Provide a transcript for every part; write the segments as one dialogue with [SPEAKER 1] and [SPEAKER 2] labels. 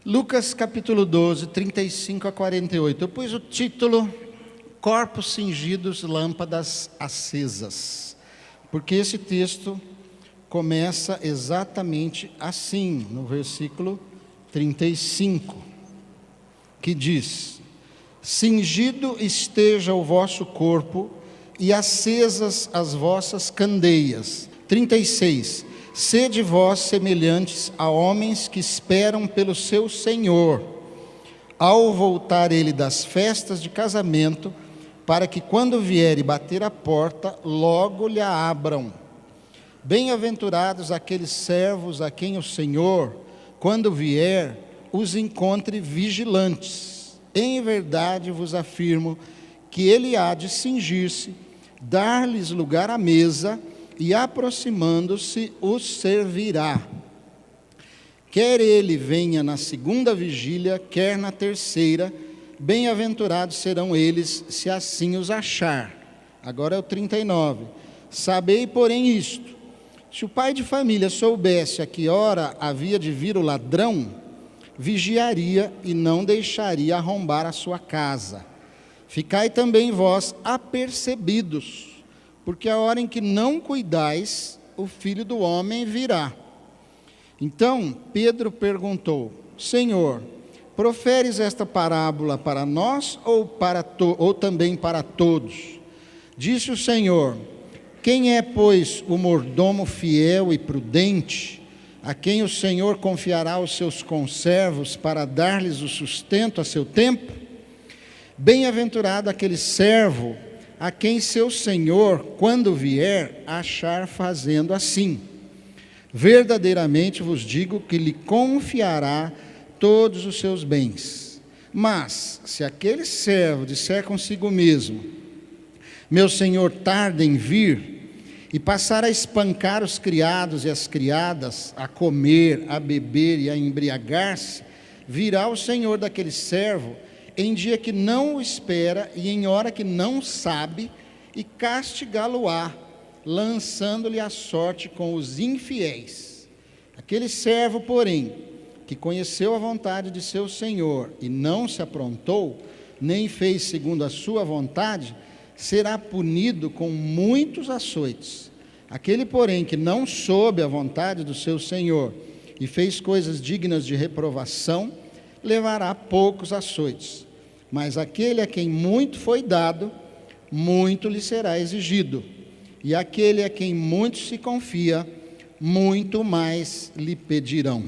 [SPEAKER 1] Lucas capítulo 12, 35 a 48. Eu pus o título Corpos cingidos, lâmpadas acesas, porque esse texto começa exatamente assim, no versículo 35, que diz: cingido esteja o vosso corpo e acesas as vossas candeias. 36. Sede vós semelhantes a homens que esperam pelo seu Senhor, ao voltar ele das festas de casamento, para que quando vier e bater a porta, logo lhe a abram. Bem-aventurados aqueles servos a quem o Senhor, quando vier, os encontre vigilantes. Em verdade vos afirmo que ele há de cingir-se, dar-lhes lugar à mesa, e aproximando-se os servirá. Quer ele venha na segunda vigília, quer na terceira, bem-aventurados serão eles, se assim os achar. Agora é o 39. Sabei, porém, isto: se o pai de família soubesse a que hora havia de vir o ladrão, vigiaria e não deixaria arrombar a sua casa. Ficai também vós apercebidos, porque a hora em que não cuidais, o Filho do Homem virá. Então Pedro perguntou: Senhor, proferes esta parábola para nós ou também para todos? Disse o Senhor: quem é, pois, o mordomo fiel e prudente, a quem o Senhor confiará os seus conservos para dar-lhes o sustento a seu tempo? Bem-aventurado aquele servo a quem seu Senhor, quando vier, achar fazendo assim. Verdadeiramente vos digo que lhe confiará todos os seus bens. Mas, se aquele servo disser consigo mesmo: meu Senhor tarda em vir, e passar a espancar os criados e as criadas, a comer, a beber e a embriagar-se, virá o Senhor daquele servo em dia que não o espera e em hora que não sabe, e castigá-lo-á, lançando-lhe a sorte com os infiéis. Aquele servo, porém, que conheceu a vontade de seu Senhor e não se aprontou, nem fez segundo a sua vontade, será punido com muitos açoites. Aquele, porém, que não soube a vontade do seu Senhor e fez coisas dignas de reprovação, levará poucos açoites. Mas aquele a quem muito foi dado, muito lhe será exigido. E aquele a quem muito se confia, muito mais lhe pedirão.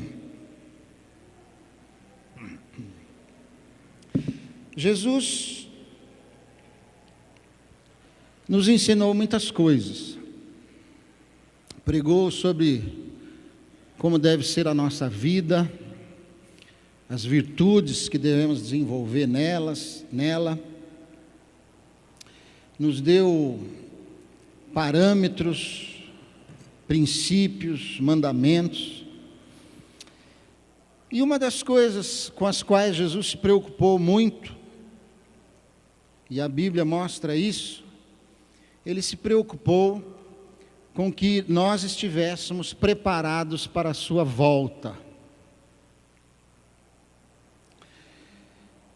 [SPEAKER 1] Jesus nos ensinou muitas coisas. Pregou sobre como deve ser a nossa vida, as virtudes que devemos desenvolver nela, nos deu parâmetros, princípios, mandamentos. E uma das coisas com as quais Jesus se preocupou muito, e a Bíblia mostra isso, ele se preocupou com que nós estivéssemos preparados para a sua volta.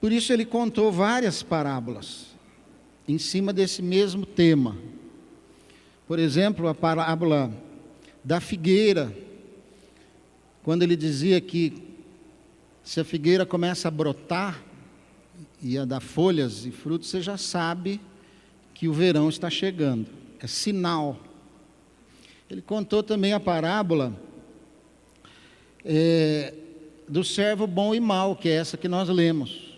[SPEAKER 1] Por isso ele contou várias parábolas em cima desse mesmo tema. Por exemplo, a parábola da figueira, quando ele dizia que se a figueira começa a brotar e a dar folhas e frutos, você já sabe que o verão está chegando, é sinal. Ele contou também a parábola do servo bom e mau, que é essa que nós lemos,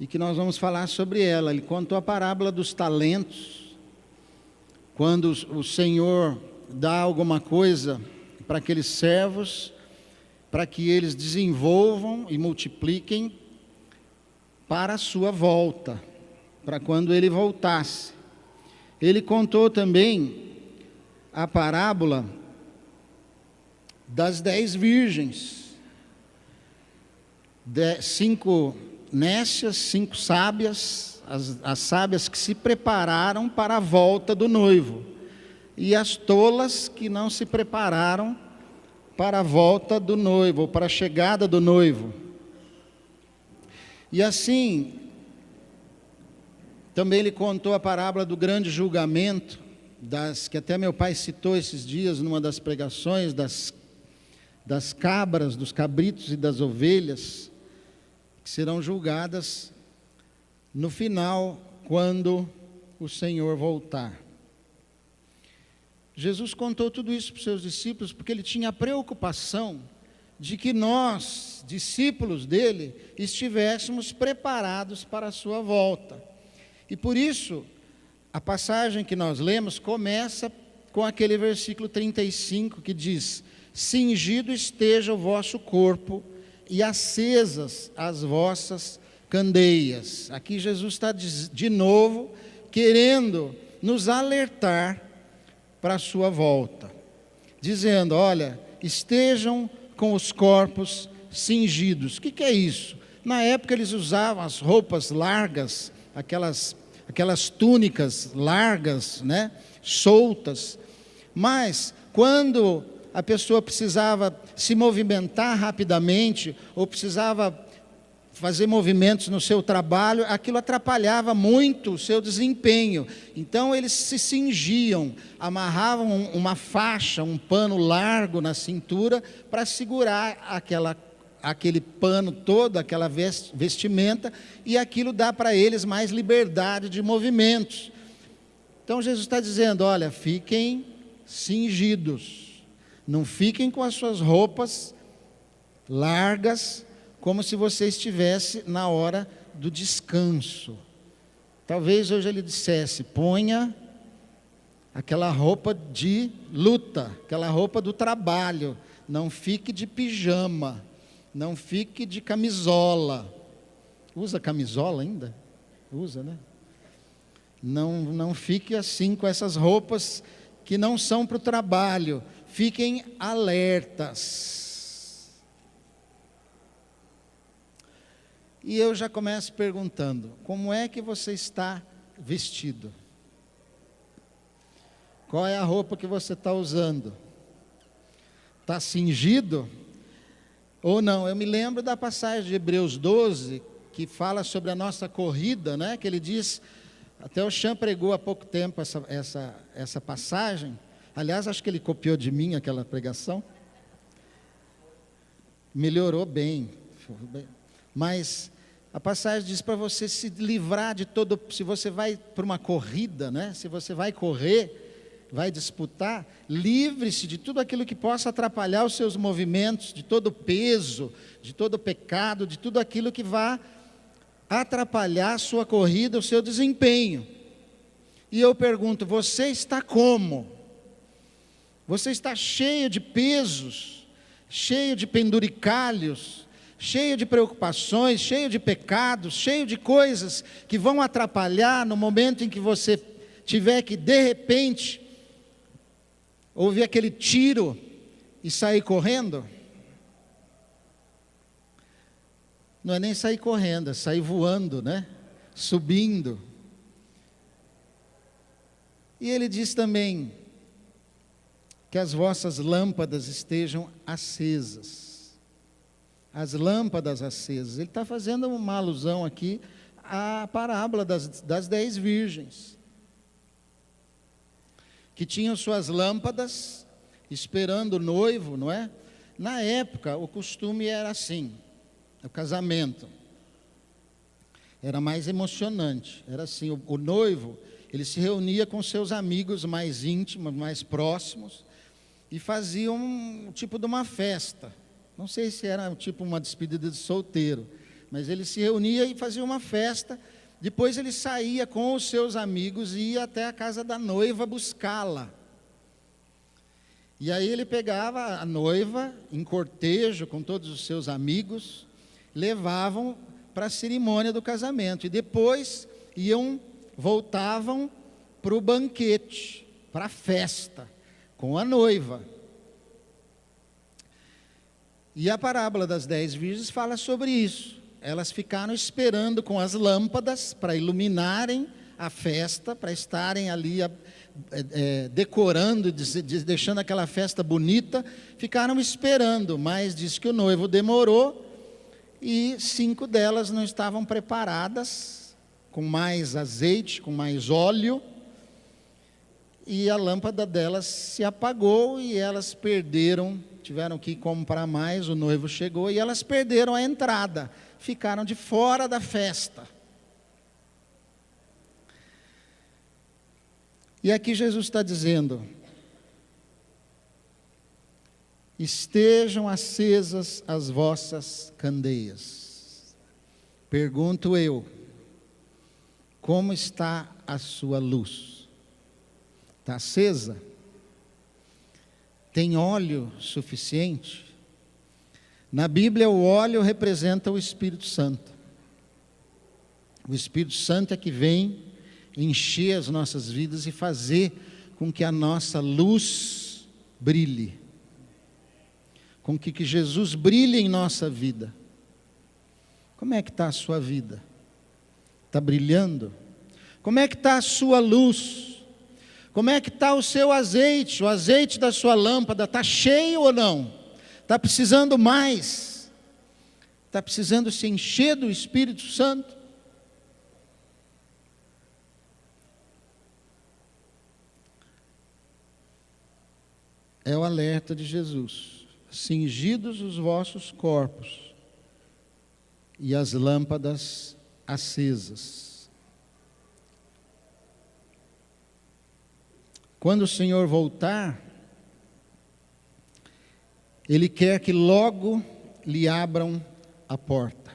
[SPEAKER 1] e que nós vamos falar sobre ela. Ele contou a parábola dos talentos, quando o Senhor dá alguma coisa para aqueles servos, para que eles desenvolvam e multipliquem para a sua volta, para quando ele voltasse. Ele contou também a parábola das 10 virgens, 5 nécias, 5 sábias, as sábias que se prepararam para a volta do noivo, e as tolas que não se prepararam para a volta do noivo, ou para a chegada do noivo. E assim, também ele contou a parábola do grande julgamento, que até meu pai citou esses dias numa das pregações, das cabras, dos cabritos e das ovelhas, que serão julgadas no final, quando o Senhor voltar. Jesus contou tudo isso para os seus discípulos, porque ele tinha a preocupação de que nós, discípulos dele, estivéssemos preparados para a sua volta. E por isso, a passagem que nós lemos começa com aquele versículo 35 que diz: cingido esteja o vosso corpo e acesas as vossas candeias. Aqui Jesus está de novo querendo nos alertar para a sua volta, dizendo: olha, estejam com os corpos cingidos. O que é isso? Na época eles usavam as roupas largas, aquelas túnicas largas, né, soltas, mas quando a pessoa precisava se movimentar rapidamente, ou precisava fazer movimentos no seu trabalho, aquilo atrapalhava muito o seu desempenho. Então eles se cingiam, amarravam uma faixa, um pano largo na cintura, para segurar aquele pano todo, aquela vestimenta, e aquilo dá para eles mais liberdade de movimentos. Então Jesus está dizendo: olha, fiquem cingidos, não fiquem com as suas roupas largas, como se você estivesse na hora do descanso. Talvez hoje ele dissesse: ponha aquela roupa de luta, aquela roupa do trabalho, não fique de pijama, não fique de camisola. Usa camisola ainda? Usa, né? Não fique assim com essas roupas que não são para o trabalho. Fiquem alertas. E eu já começo perguntando: como é que você está vestido? Qual é a roupa que você está usando? Está cingido ou não? Eu me lembro da passagem de Hebreus 12, que fala sobre a nossa corrida, né? Que ele diz, até o Chan pregou há pouco tempo essa passagem. Aliás, acho que ele copiou de mim aquela pregação. Melhorou bem. Mas a passagem diz para você se livrar de todo... Se você vai para uma corrida, né? Se você vai correr, vai disputar, livre-se de tudo aquilo que possa atrapalhar os seus movimentos, de todo peso, de todo pecado, de tudo aquilo que vá atrapalhar a sua corrida, o seu desempenho. E eu pergunto: você está como? Você está cheio de pesos, cheio de penduricalhos, cheio de preocupações, cheio de pecados, cheio de coisas que vão atrapalhar no momento em que você tiver que, de repente, ouvir aquele tiro e sair correndo? Não é nem sair correndo, é sair voando, né? Subindo. E ele diz também que as vossas lâmpadas estejam acesas. As lâmpadas acesas. Ele está fazendo uma alusão aqui à parábola das 10 virgens, que tinham suas lâmpadas esperando o noivo, não é? Na época, o costume era assim, o casamento era mais emocionante, era assim, o noivo, ele se reunia com seus amigos mais íntimos, mais próximos, e fazia um tipo de uma festa. Não sei se era tipo uma despedida de solteiro, mas ele se reunia e fazia uma festa. Depois ele saía com os seus amigos e ia até a casa da noiva buscá-la. E aí ele pegava a noiva em cortejo com todos os seus amigos, levavam para a cerimônia do casamento e depois voltavam para o banquete, para a festa, com a noiva. E a parábola das 10 virgens fala sobre isso. Elas ficaram esperando com as lâmpadas para iluminarem a festa, para estarem ali decorando, deixando aquela festa bonita, ficaram esperando, mas diz que o noivo demorou e 5 delas não estavam preparadas, com mais azeite, com mais óleo, e a lâmpada delas se apagou e elas perderam, tiveram que comprar mais, o noivo chegou e elas perderam a entrada, ficaram de fora da festa. E aqui Jesus está dizendo: estejam acesas as vossas candeias. Pergunto eu, como está a sua luz? Está acesa? Tem óleo suficiente? Na Bíblia, o óleo representa o Espírito Santo. O Espírito Santo é que vem encher as nossas vidas e fazer com que a nossa luz brilhe. Com que Jesus brilhe em nossa vida. Como é que está a sua vida? Está brilhando? Como é que está a sua luz? Como é que está o seu azeite? O azeite da sua lâmpada está cheio ou não? Está precisando mais? Está precisando se encher do Espírito Santo? É o alerta de Jesus: cingidos os vossos corpos e as lâmpadas acesas. Quando o Senhor voltar, Ele quer que logo lhe abram a porta.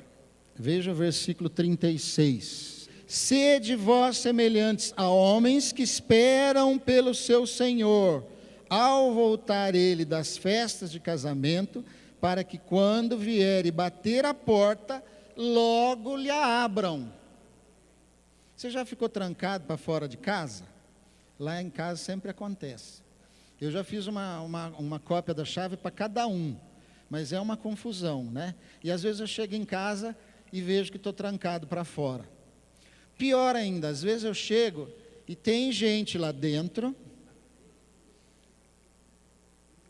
[SPEAKER 1] Veja o versículo 36. Sede vós semelhantes a homens que esperam pelo seu Senhor, ao voltar ele das festas de casamento, para que quando vier e bater a porta, logo lhe a abram. Você já ficou trancado para fora de casa? Lá em casa sempre acontece. Eu já fiz uma cópia da chave para cada um, mas é uma confusão, né? E às vezes eu chego em casa e vejo que estou trancado para fora. Pior ainda, às vezes eu chego e tem gente lá dentro,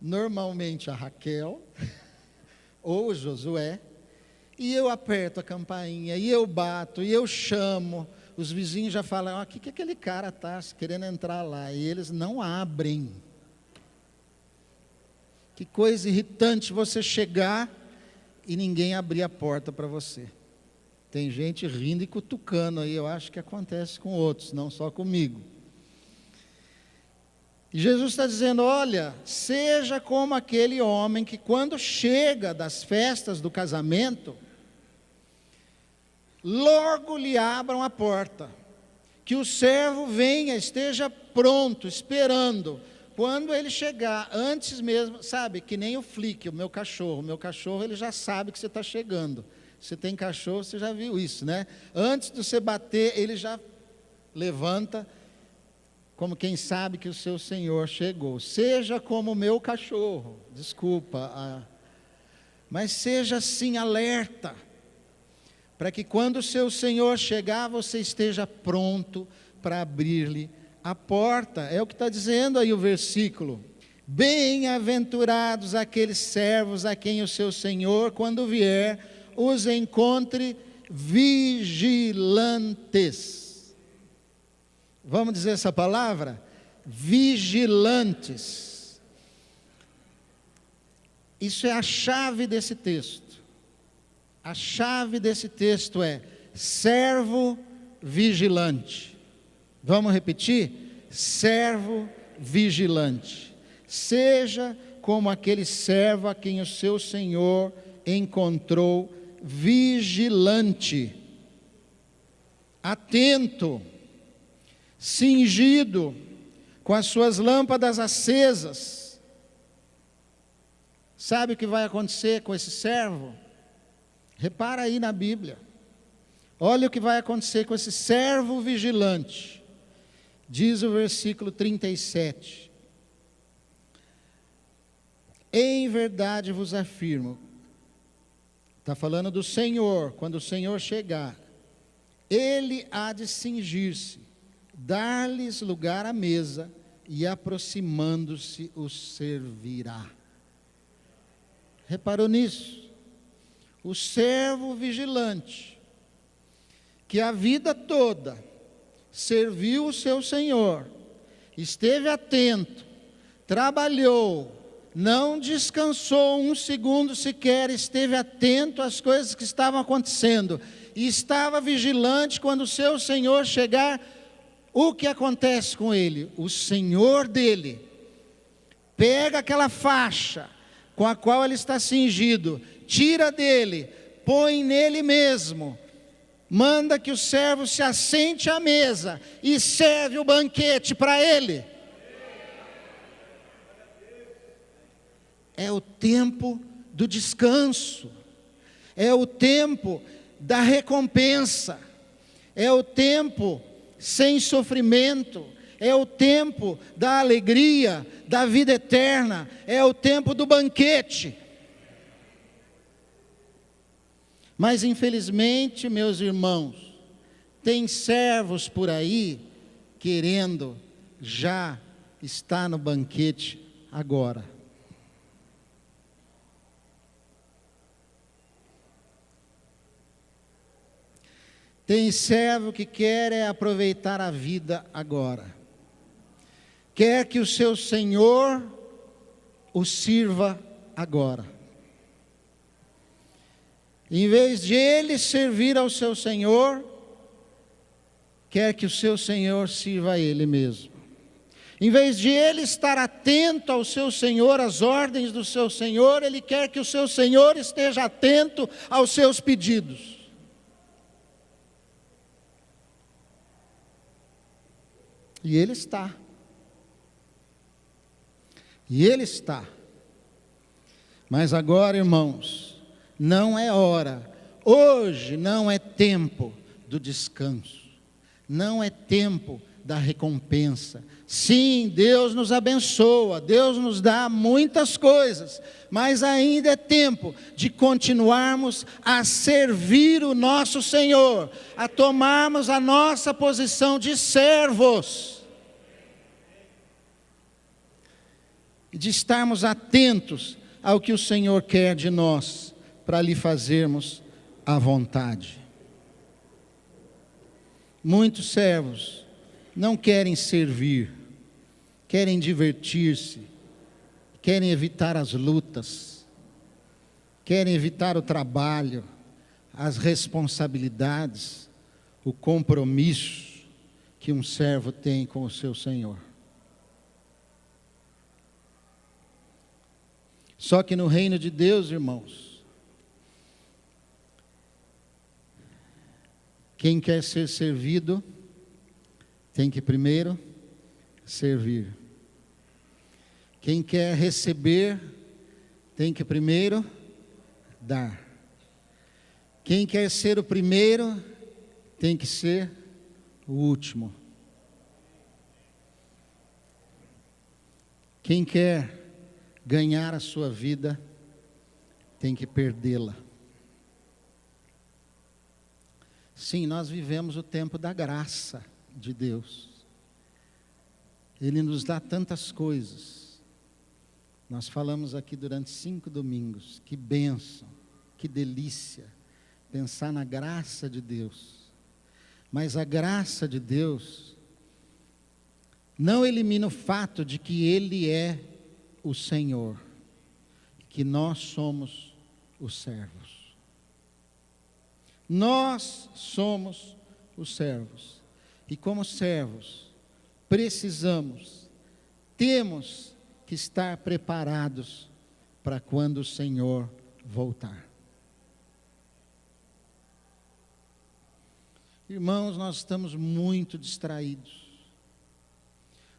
[SPEAKER 1] normalmente a Raquel, ou o Josué, e eu aperto a campainha, e eu bato, e eu chamo. Os vizinhos já falam: o que aquele cara está querendo entrar lá? E eles não abrem. Que coisa irritante você chegar e ninguém abrir a porta para você. Tem gente rindo e cutucando aí, eu acho que acontece com outros, não só comigo. E Jesus está dizendo: olha, seja como aquele homem que quando chega das festas do casamento, logo lhe abram a porta, que o servo venha, esteja pronto, esperando. Quando ele chegar, antes mesmo, sabe, que nem o Flick, o meu cachorro ele já sabe que você está chegando. Você tem cachorro, você já viu isso, né? Antes de você bater, ele já levanta, como quem sabe que o seu Senhor chegou. Seja como o meu cachorro, desculpa, mas seja assim alerta, para que quando o seu Senhor chegar, você esteja pronto para abrir-lhe a porta. É o que está dizendo aí o versículo. Bem-aventurados aqueles servos a quem o seu Senhor, quando vier, os encontre vigilantes. Vamos dizer essa palavra? Vigilantes. Isso é a chave desse texto. A chave desse texto é servo vigilante. Vamos repetir? Servo vigilante. Seja como aquele servo a quem o seu Senhor encontrou vigilante, atento, cingido, com as suas lâmpadas acesas. Sabe o que vai acontecer com esse servo? Repara aí na Bíblia. Olha o que vai acontecer com esse servo vigilante. Diz o versículo 37. Em verdade vos afirmo, está falando do Senhor, quando o Senhor chegar, Ele há de cingir-se, dar-lhes lugar à mesa, e aproximando-se os servirá. Reparou nisso? O servo vigilante, que a vida toda serviu o seu Senhor, esteve atento, trabalhou, não descansou um segundo sequer, esteve atento às coisas que estavam acontecendo, e estava vigilante quando o seu Senhor chegar. O que acontece com ele? O Senhor dele pega aquela faixa com a qual ele está cingido, tira dele, põe nele mesmo, manda que o servo se assente à mesa e serve o banquete para ele. É o tempo do descanso, é o tempo da recompensa, é o tempo sem sofrimento, é o tempo da alegria, da vida eterna, é o tempo do banquete. Mas infelizmente, meus irmãos, tem servos por aí querendo já estar no banquete agora. Tem servo que quer aproveitar a vida agora. Quer que o seu Senhor o sirva agora. Em vez de ele servir ao seu Senhor, quer que o seu Senhor sirva a ele mesmo. Em vez de ele estar atento ao seu Senhor, às ordens do seu Senhor, ele quer que o seu Senhor esteja atento aos seus pedidos. E ele está. E ele está. Mas agora, irmãos, não é hora. Hoje não é tempo do descanso. Não é tempo da recompensa. Sim, Deus nos abençoa, Deus nos dá muitas coisas, mas ainda é tempo de continuarmos a servir o nosso Senhor, a tomarmos a nossa posição de servos, e de estarmos atentos ao que o Senhor quer de nós, para lhe fazermos a vontade. Muitos servos não querem servir, querem divertir-se, querem evitar as lutas, querem evitar o trabalho, as responsabilidades, o compromisso que um servo tem com o seu Senhor. Só que no reino de Deus, irmãos, quem quer ser servido, tem que primeiro servir. Quem quer receber, tem que primeiro dar. Quem quer ser o primeiro, tem que ser o último. Quem quer ganhar a sua vida, tem que perdê-la. Sim, nós vivemos o tempo da graça de Deus. Ele nos dá tantas coisas. Nós falamos aqui durante 5 domingos, que bênção, que delícia, pensar na graça de Deus. Mas a graça de Deus não elimina o fato de que Ele é o Senhor, que nós somos os servos. Nós somos os servos. E como servos, temos que estar preparados para quando o Senhor voltar. Irmãos, nós estamos muito distraídos.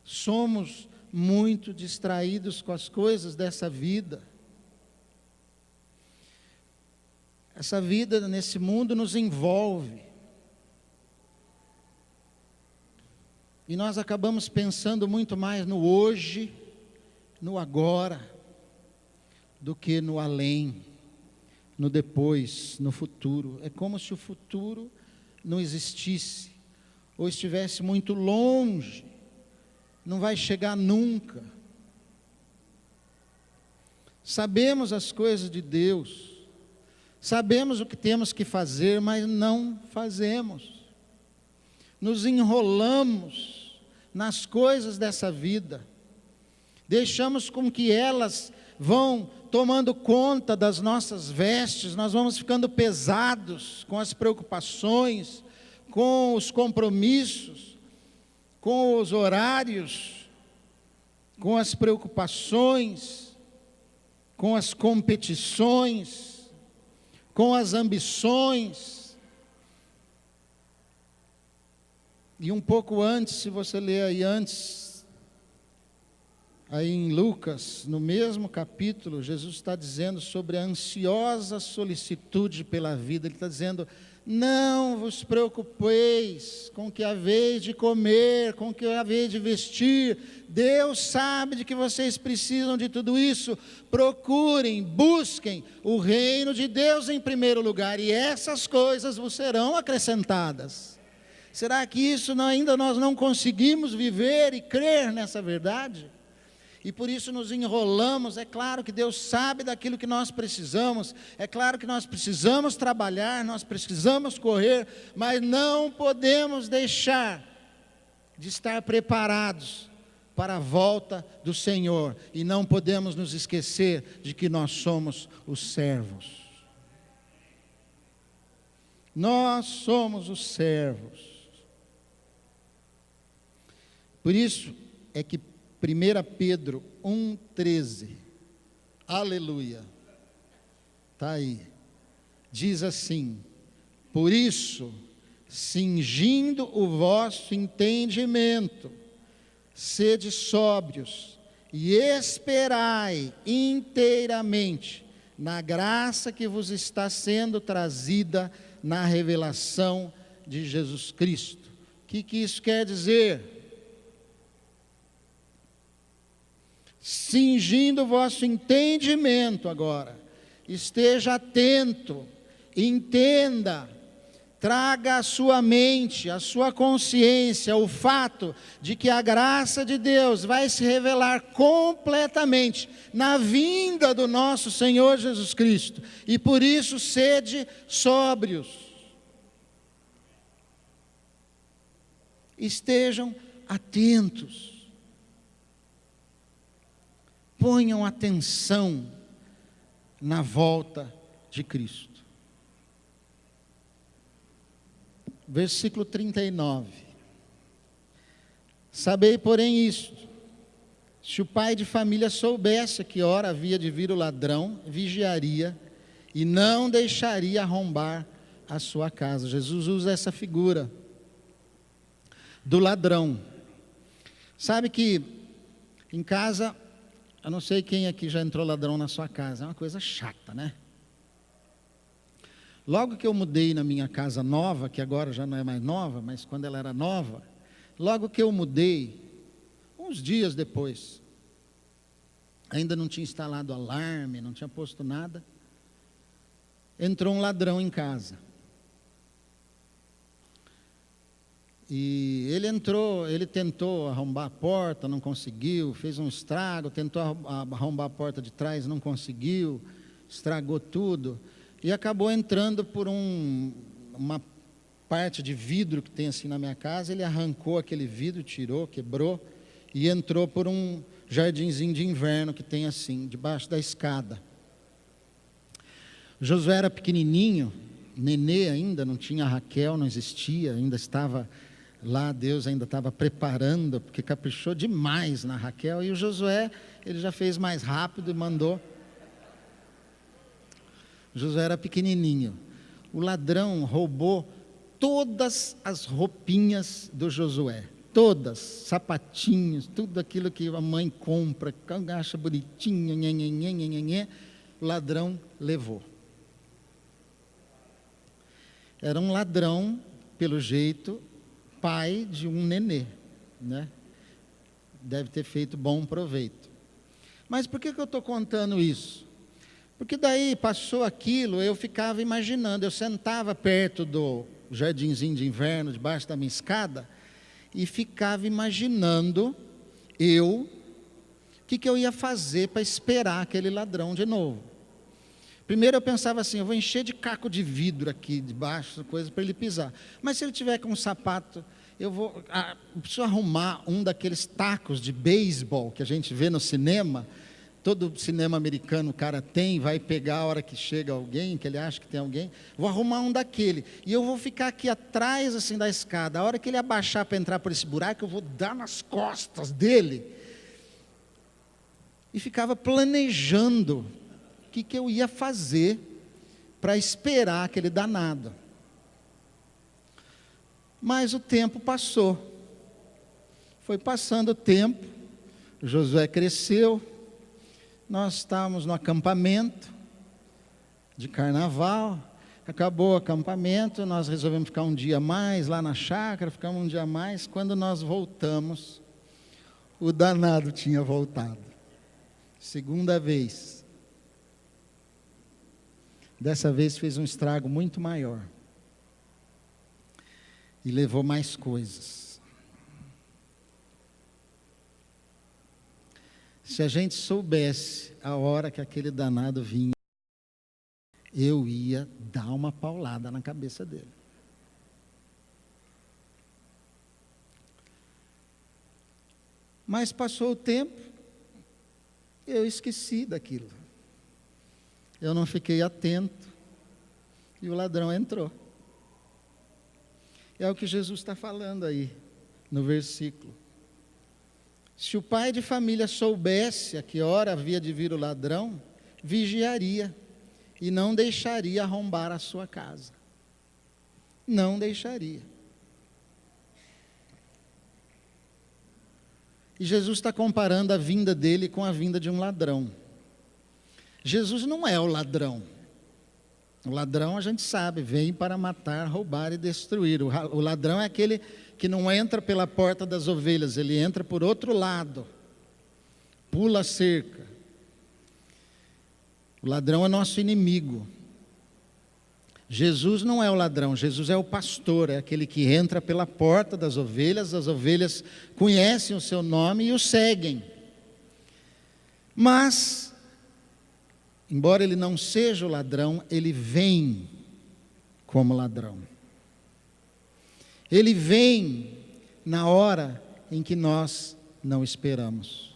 [SPEAKER 1] Somos muito distraídos com as coisas dessa vida. Essa vida nesse mundo nos envolve. E nós acabamos pensando muito mais no hoje, no agora, do que no além, no depois, no futuro. É como se o futuro não existisse, ou estivesse muito longe. não vai chegar nunca. Sabemos as coisas de Deus, sabemos o que temos que fazer, mas não fazemos. Nos enrolamos nas coisas dessa vida, deixamos com que elas vão tomando conta das nossas vestes, nós vamos ficando pesados com as preocupações, com os compromissos, com os horários, com as preocupações, com as competições, com as ambições. E um pouco antes, se você ler aí antes, aí em Lucas, no mesmo capítulo, Jesus está dizendo sobre a ansiosa solicitude pela vida. Ele está dizendo: não vos preocupeis com o que haveis de comer, com o que haveis de vestir. Deus sabe de que vocês precisam de tudo isso. Procurem, busquem o reino de Deus em primeiro lugar, e essas coisas vos serão acrescentadas. Será que isso ainda nós não conseguimos viver e crer nessa verdade? E por isso nos enrolamos. É claro que Deus sabe daquilo que nós precisamos, é claro que nós precisamos trabalhar, nós precisamos correr, mas não podemos deixar de estar preparados para a volta do Senhor, e não podemos nos esquecer de que nós somos os servos. Nós somos os servos. Por isso é que 1 Pedro 1,13, aleluia, está aí, diz assim: por isso, cingindo o vosso entendimento, sede sóbrios, e esperai inteiramente na graça que vos está sendo trazida na revelação de Jesus Cristo. O que isso quer dizer? Cingindo o vosso entendimento agora, esteja atento, entenda, traga à sua mente, à sua consciência, o fato de que a graça de Deus vai se revelar completamente na vinda do nosso Senhor Jesus Cristo, e por isso sede sóbrios, estejam atentos, ponham atenção na volta de Cristo. Versículo 39. Sabei, porém, isto: se o pai de família soubesse a que hora havia de vir o ladrão, vigiaria e não deixaria arrombar a sua casa. Jesus usa essa figura do ladrão. Sabe que em casa, eu não sei quem aqui já entrou ladrão na sua casa, é uma coisa chata, né? Logo que eu mudei na minha casa nova, que agora já não é mais nova, mas quando ela era nova, logo que eu mudei, uns dias depois, ainda não tinha instalado alarme, não tinha posto nada, entrou um ladrão em casa. E ele entrou, ele tentou arrombar a porta, não conseguiu, fez um estrago, tentou arrombar a porta de trás, não conseguiu, estragou tudo, e acabou entrando por uma parte de vidro que tem assim na minha casa. Ele arrancou aquele vidro, tirou, quebrou, e entrou por um jardinzinho de inverno que tem assim, debaixo da escada. Josué era pequenininho, nenê ainda, não tinha Raquel, não existia, ainda estava lá, Deus ainda estava preparando, porque caprichou demais na Raquel, e o Josué, ele já fez mais rápido e mandou. Josué era pequenininho. O ladrão roubou todas as roupinhas do Josué, todas, sapatinhos, tudo aquilo que a mãe compra, acha bonitinho, o ladrão levou. Era um ladrão, pelo jeito, pai de um nenê, né? Deve ter feito bom proveito. Mas por que eu estou contando isso? Porque daí passou aquilo, eu ficava imaginando, eu sentava perto do jardinzinho de inverno, debaixo da minha escada, e ficava imaginando o que eu ia fazer para esperar aquele ladrão de novo? Primeiro eu pensava assim, eu vou encher de caco de vidro aqui debaixo, coisa para ele pisar. Mas se ele tiver com um sapato, eu preciso arrumar um daqueles tacos de beisebol que a gente vê no cinema. Todo cinema americano o cara tem, vai pegar a hora que chega alguém, que ele acha que tem alguém. Vou arrumar um daquele. E eu vou ficar aqui atrás assim da escada. A hora que ele abaixar para entrar por esse buraco, eu vou dar nas costas dele. E ficava planejando o que eu ia fazer para esperar aquele danado. Mas o tempo passou. Foi passando o tempo, Josué cresceu, nós estávamos no acampamento de carnaval, acabou o acampamento, nós resolvemos ficar um dia a mais lá na chácara, ficamos um dia a mais. Quando nós voltamos, o danado tinha voltado. Segunda vez. Dessa vez fez um estrago muito maior. E levou mais coisas. Se a gente soubesse a hora que aquele danado vinha, eu ia dar uma paulada na cabeça dele. Mas passou o tempo, eu esqueci daquilo. Eu não fiquei atento e o ladrão entrou. É o que Jesus está falando aí no versículo. Se o pai de família soubesse a que hora havia de vir o ladrão, vigiaria e não deixaria arrombar a sua casa. Não deixaria. E Jesus está comparando a vinda dele com a vinda de um ladrão. Jesus não é o ladrão. O ladrão, a gente sabe, vem para matar, roubar e destruir. O ladrão é aquele que não entra pela porta das ovelhas, ele entra por outro lado, pula a cerca. O ladrão é nosso inimigo. Jesus não é o ladrão, Jesus é o pastor, é aquele que entra pela porta das ovelhas, as ovelhas conhecem o seu nome e o seguem. Mas, embora ele não seja o ladrão, ele vem como ladrão. Ele vem na hora em que nós não esperamos.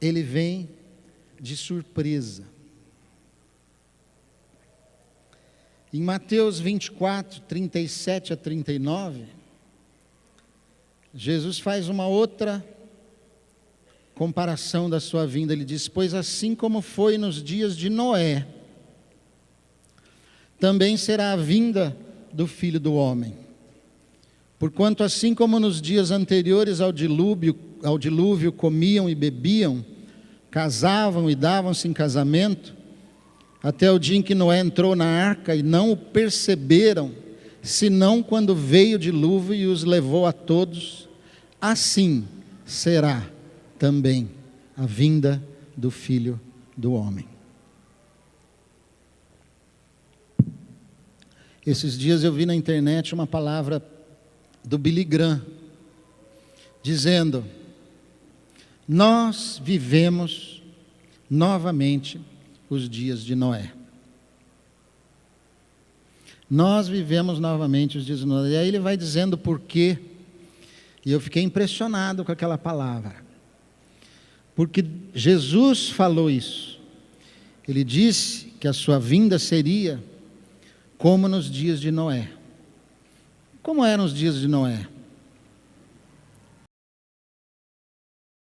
[SPEAKER 1] Ele vem de surpresa. Em Mateus 24, 37 a 39, Jesus faz uma outra comparação da sua vinda. Ele diz: pois assim como foi nos dias de Noé, também será a vinda do Filho do Homem. Porquanto assim como nos dias anteriores ao dilúvio comiam e bebiam, casavam e davam-se em casamento, até o dia em que Noé entrou na arca e não o perceberam, senão quando veio o dilúvio e os levou a todos, assim será também a vinda do Filho do Homem. Esses dias eu vi na internet uma palavra do Billy Graham, dizendo: nós vivemos novamente os dias de Noé. Nós vivemos novamente os dias de Noé. E aí ele vai dizendo por quê. E eu fiquei impressionado com aquela palavra. Porque Jesus falou isso. Ele disse que a sua vinda seria como nos dias de Noé. Como eram os dias de Noé?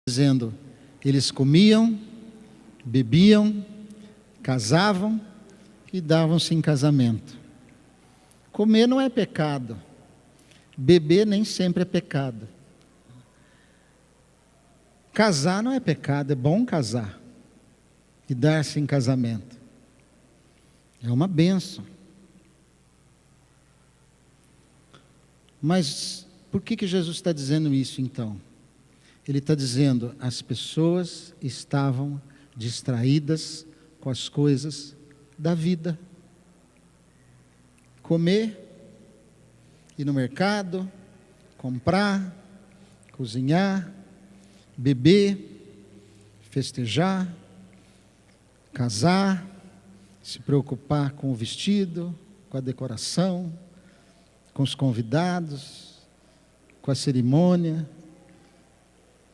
[SPEAKER 1] Dizendo, eles comiam, bebiam, casavam e davam-se em casamento. Comer não é pecado. Beber nem sempre é pecado. Casar não é pecado, é bom casar e dar-se em casamento. É uma bênção. Mas por que Jesus está dizendo isso então? Ele está dizendo, as pessoas estavam distraídas com as coisas da vida. Comer, ir no mercado, comprar, cozinhar, beber, festejar, casar, se preocupar com o vestido, com a decoração, com os convidados, com a cerimônia,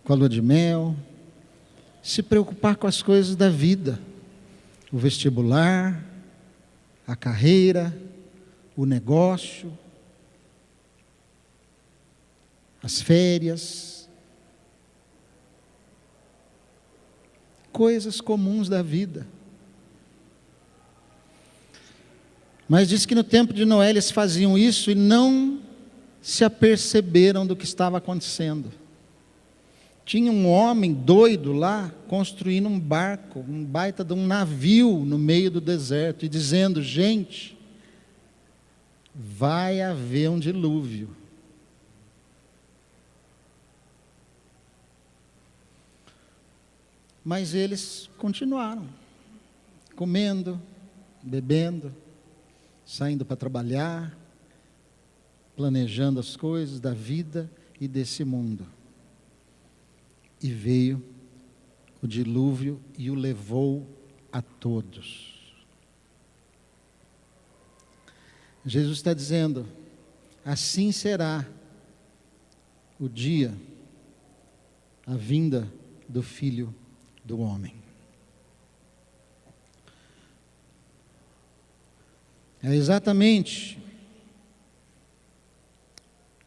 [SPEAKER 1] com a lua de mel, se preocupar com as coisas da vida, o vestibular, a carreira, o negócio, as férias, coisas comuns da vida. Mas diz que no tempo de Noé eles faziam isso e não se aperceberam do que estava acontecendo. Tinha um homem doido lá, construindo um barco, um baita de um navio no meio do deserto, e dizendo: gente, vai haver um dilúvio. Mas eles continuaram, comendo, bebendo, saindo para trabalhar, planejando as coisas da vida e desse mundo. E veio o dilúvio e o levou a todos. Jesus está dizendo: assim será o dia, a vinda do Filho do Homem. É exatamente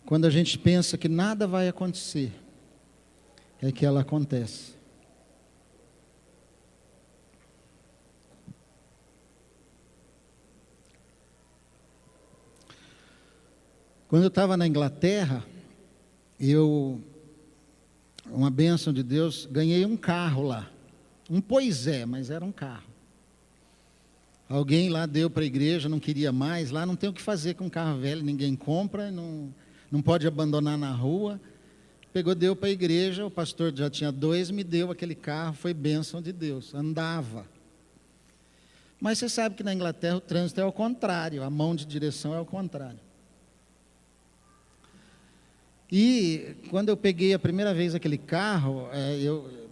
[SPEAKER 1] quando a gente pensa que nada vai acontecer, é que ela acontece. Quando eu estava na Inglaterra, uma bênção de Deus, ganhei um carro lá. Um Poisé, mas era um carro. Alguém lá deu para a igreja, não queria mais. Lá não tem o que fazer com um carro velho, ninguém compra, não pode abandonar na rua. Pegou, deu para a igreja, o pastor já tinha 2, me deu aquele carro, foi bênção de Deus, andava. Mas você sabe que na Inglaterra o trânsito é ao contrário, a mão de direção é ao contrário. E quando eu peguei a primeira vez aquele carro,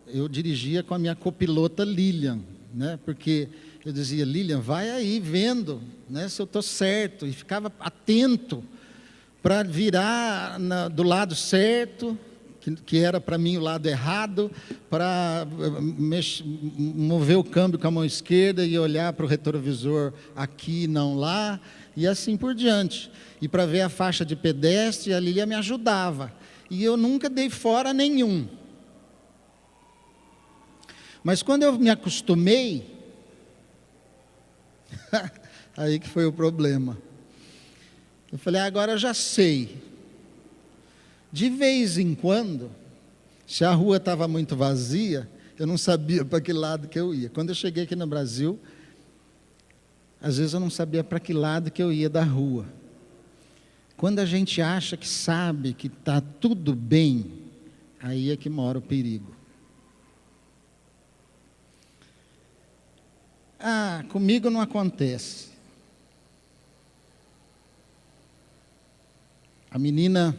[SPEAKER 1] eu dirigia com a minha copilota Lilian, né? Porque eu dizia: Lilian, vai aí vendo, né, se eu estou certo, e ficava atento para virar do lado certo, que era para mim o lado errado, para mover o câmbio com a mão esquerda e olhar para o retrovisor aqui, não lá, e assim por diante. E para ver a faixa de pedestre, a Lília me ajudava. E eu nunca dei fora nenhum. Mas quando eu me acostumei, aí que foi o problema. Eu falei: agora eu já sei. De vez em quando, se a rua estava muito vazia, eu não sabia para que lado que eu ia. Quando eu cheguei aqui no Brasil, às vezes eu não sabia para que lado que eu ia da rua. Quando a gente acha que sabe que está tudo bem, aí é que mora o perigo. Comigo não acontece. A menina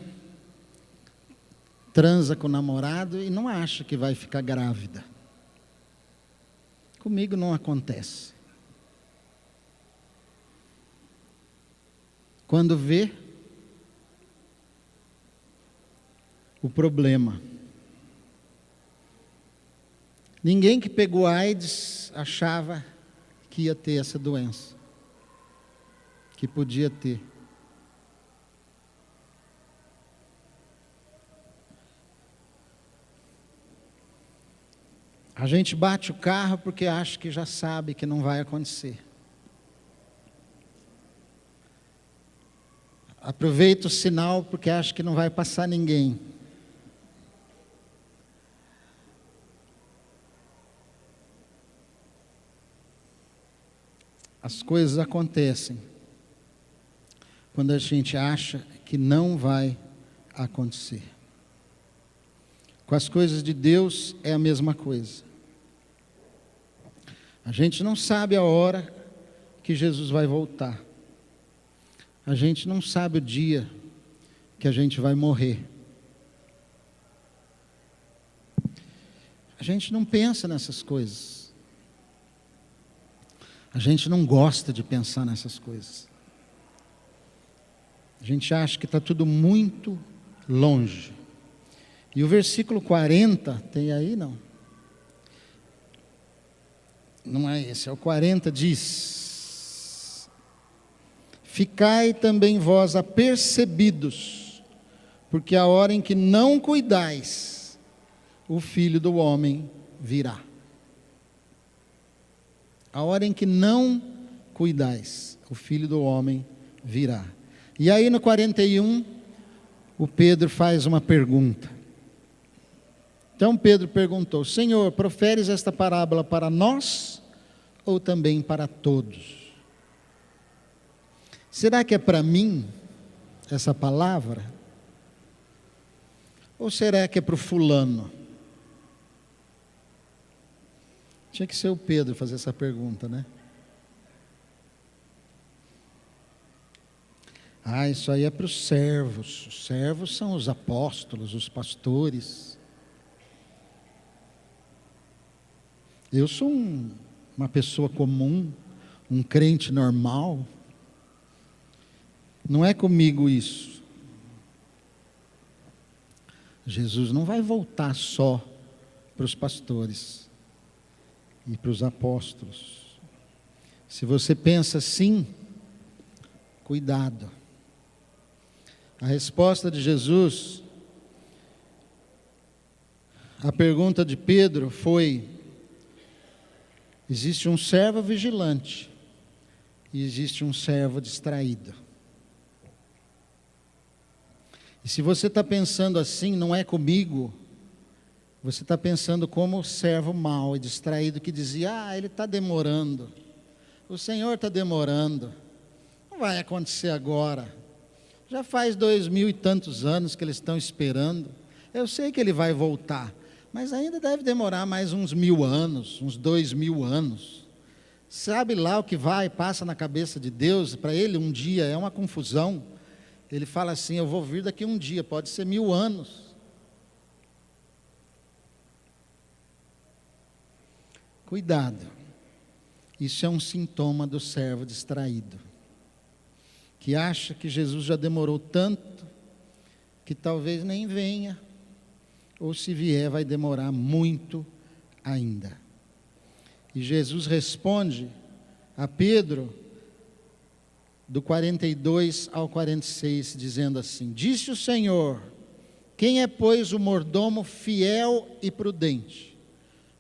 [SPEAKER 1] transa com o namorado e não acha que vai ficar grávida. Comigo não acontece. Quando vê o problema. Ninguém que pegou AIDS achava que ia ter essa doença, que podia ter. A gente bate o carro porque acha que já sabe que não vai acontecer. Aproveita o sinal porque acha que não vai passar ninguém. As coisas acontecem quando a gente acha que não vai acontecer. Com as coisas de Deus é a mesma coisa. A gente não sabe a hora que Jesus vai voltar. A gente não sabe o dia que a gente vai morrer. A gente não pensa nessas coisas. A gente não gosta de pensar nessas coisas. A gente acha que está tudo muito longe. E o versículo 40, tem aí não? Não é esse, é o 40, diz: ficai também vós apercebidos, porque a hora em que não cuidais, o Filho do Homem virá. A hora em que não cuidais, o Filho do Homem virá. E aí no 41, o Pedro faz uma pergunta. Então Pedro perguntou: Senhor, proferes esta parábola para nós ou também para todos? Será que é para mim essa palavra? Ou será que é para o fulano? Tinha que ser o Pedro fazer essa pergunta, né? Isso aí é para os servos. Os servos são os apóstolos, os pastores. Eu sou uma pessoa comum, um crente normal. Não é comigo isso. Jesus não vai voltar só para os pastores e para os apóstolos. Se você pensa assim, cuidado. A resposta de Jesus, a pergunta de Pedro foi: existe um servo vigilante e existe um servo distraído. E se você está pensando assim, não é comigo, você está pensando como o servo mau e distraído que dizia: ele está demorando, o Senhor está demorando, não vai acontecer agora, já faz 2000 e tantos anos que eles estão esperando, eu sei que ele vai voltar, mas ainda deve demorar mais uns 1000 anos, uns 2000 anos, sabe lá o que passa na cabeça de Deus, para ele um dia é uma confusão, ele fala assim: eu vou vir daqui um dia, pode ser 1000 anos. Cuidado, isso é um sintoma do servo distraído, que acha que Jesus já demorou tanto, que talvez nem venha, ou se vier vai demorar muito ainda. E Jesus responde a Pedro, do 42 ao 46, dizendo assim: disse o Senhor: quem é, pois, o mordomo fiel e prudente,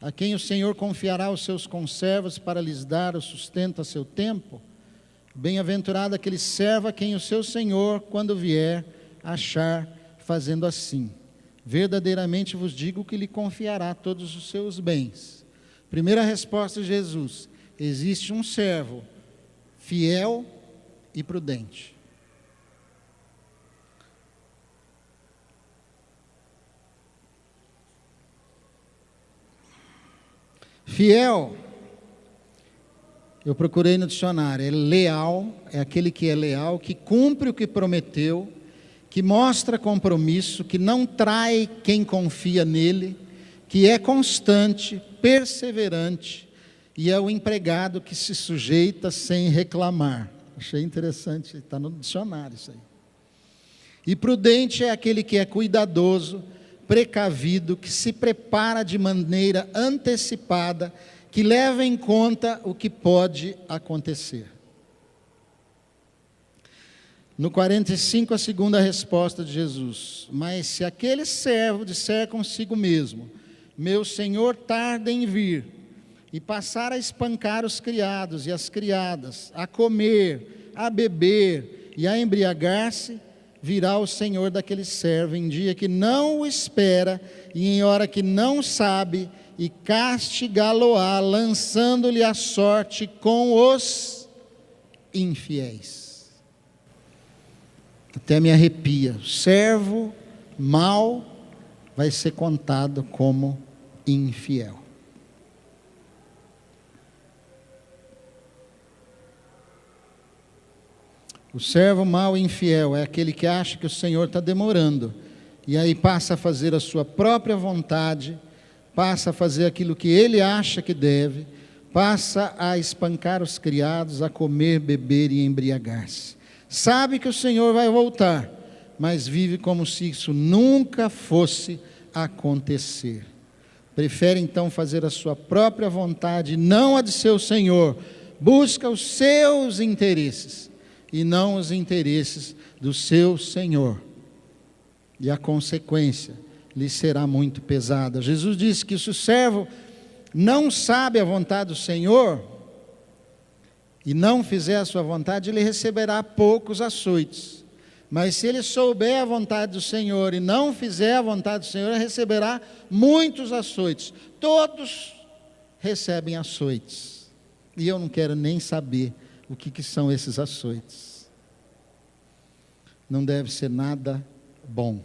[SPEAKER 1] a quem o Senhor confiará os seus conservos para lhes dar o sustento a seu tempo? Bem-aventurado aquele servo a quem o seu Senhor, quando vier, achar fazendo assim. Verdadeiramente vos digo que lhe confiará todos os seus bens. Primeira resposta de Jesus: existe um servo fiel e prudente. Fiel, eu procurei no dicionário, é leal, é aquele que é leal, que cumpre o que prometeu, que mostra compromisso, que não trai quem confia nele, que é constante, perseverante, e é o empregado que se sujeita sem reclamar. Achei interessante, está no dicionário isso aí. E prudente é aquele que é cuidadoso, precavido, que se prepara de maneira antecipada, que leva em conta o que pode acontecer. No 45, a segunda resposta de Jesus: mas se aquele servo disser consigo mesmo: meu senhor tarda em vir, e passar a espancar os criados e as criadas, a comer, a beber e a embriagar-se, virá o senhor daquele servo em dia que não o espera e em hora que não sabe, e castigá-lo-á, lançando-lhe a sorte com os infiéis. Até me arrepia. O servo mau vai ser contado como infiel. O servo mau e infiel é aquele que acha que o Senhor está demorando, e aí passa a fazer a sua própria vontade, passa a fazer aquilo que ele acha que deve, passa a espancar os criados, a comer, beber e embriagar-se. Sabe que o Senhor vai voltar, mas vive como se isso nunca fosse acontecer. Prefere então fazer a sua própria vontade, não a de seu Senhor. Busca os seus interesses e não os interesses do seu Senhor. E a consequência lhe será muito pesada. Jesus disse que se o servo não sabe a vontade do Senhor e não fizer a sua vontade, ele receberá poucos açoites. Mas se ele souber a vontade do Senhor e não fizer a vontade do Senhor, ele receberá muitos açoites. Todos recebem açoites. E eu não quero nem saber o que são esses açoites. Não deve ser nada bom.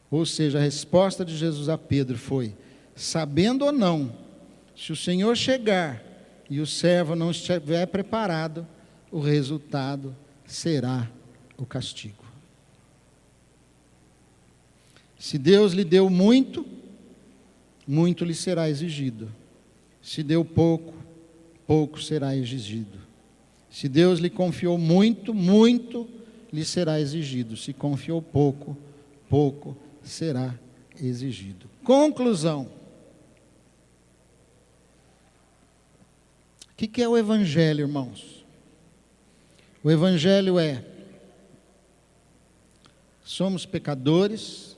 [SPEAKER 1] Ou seja, a resposta de Jesus a Pedro foi: sabendo ou não, se o Senhor chegar e o servo não estiver preparado, o resultado será o castigo. Se Deus lhe deu muito, muito lhe será exigido. Se deu pouco, pouco será exigido. Se Deus lhe confiou muito, muito lhe será exigido. Se confiou pouco, pouco será exigido. Conclusão. O que é o Evangelho, irmãos? O Evangelho é: somos pecadores,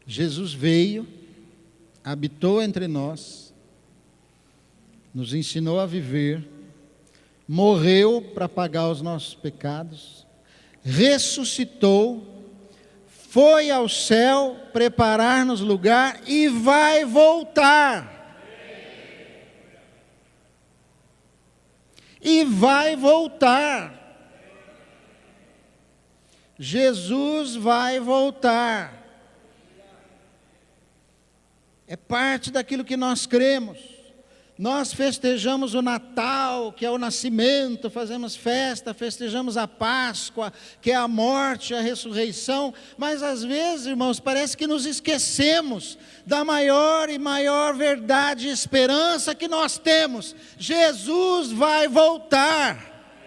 [SPEAKER 1] Jesus veio, habitou entre nós, nos ensinou a viver, morreu para pagar os nossos pecados, ressuscitou, foi ao céu preparar-nos lugar e vai voltar. E vai voltar. Jesus vai voltar. É parte daquilo que nós cremos. Nós festejamos o Natal, que é o nascimento, fazemos festa, festejamos a Páscoa, que é a morte, a ressurreição, mas às vezes, irmãos, parece que nos esquecemos da maior e maior verdade e esperança que nós temos. Jesus vai voltar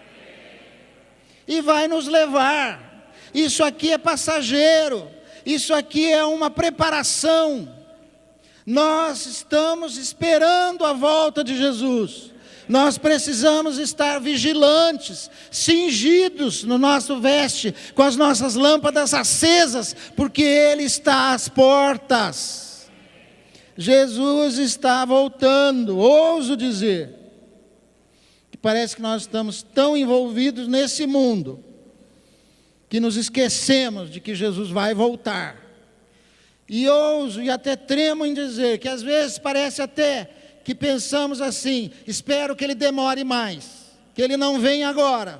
[SPEAKER 1] e vai nos levar. Isso aqui é passageiro, isso aqui é uma preparação. Nós estamos esperando a volta de Jesus. Nós precisamos estar vigilantes, cingidos no nosso veste, com as nossas lâmpadas acesas, porque Ele está às portas. Jesus está voltando. Ouso dizer que parece que nós estamos tão envolvidos nesse mundo que nos esquecemos de que Jesus vai voltar. E ouso e até tremo em dizer que às vezes parece até que pensamos assim: espero que ele demore mais, que ele não venha agora,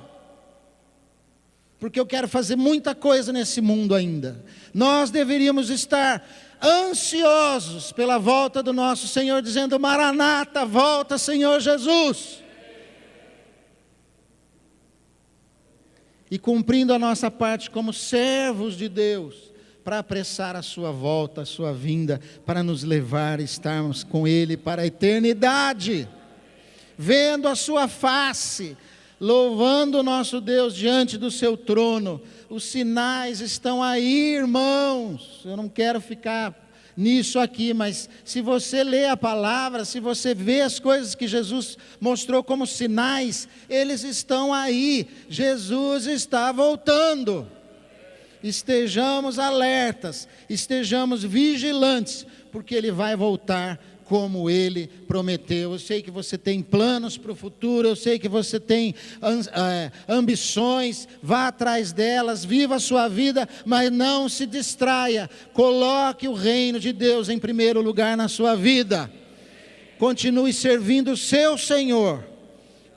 [SPEAKER 1] porque eu quero fazer muita coisa nesse mundo ainda. Nós deveríamos estar ansiosos pela volta do nosso Senhor, dizendo: Maranata, volta Senhor Jesus. E cumprindo a nossa parte como servos de Deus, para apressar a sua volta, a sua vinda, para nos levar a estarmos com Ele para a eternidade, vendo a sua face, louvando o nosso Deus diante do seu trono. Os sinais estão aí, irmãos. Eu não quero ficar nisso aqui, mas se você lê a palavra, se você vê as coisas que Jesus mostrou como sinais, eles estão aí. Jesus está voltando. Estejamos alertas, estejamos vigilantes, porque Ele vai voltar como Ele prometeu. Eu sei que você tem planos para o futuro, eu sei que você tem ambições, vá atrás delas, viva a sua vida, mas não se distraia. Coloque o reino de Deus em primeiro lugar na sua vida. Continue servindo o seu Senhor,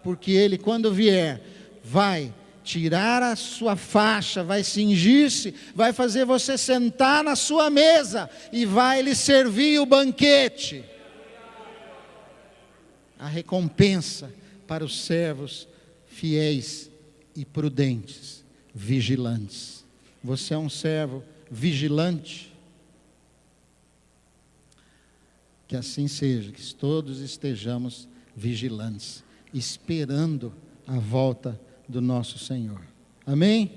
[SPEAKER 1] porque Ele, quando vier, vai tirar a sua faixa, vai cingir-se, vai fazer você sentar na sua mesa e vai lhe servir o banquete. A recompensa para os servos fiéis e prudentes, vigilantes. Você é um servo vigilante? Que assim seja, que todos estejamos vigilantes, esperando a volta do nosso Senhor. Amém?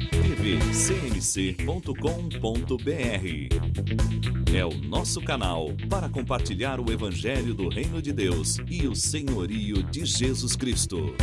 [SPEAKER 2] tvcmc.com.br é o nosso canal para compartilhar o Evangelho do Reino de Deus e o senhorio de Jesus Cristo.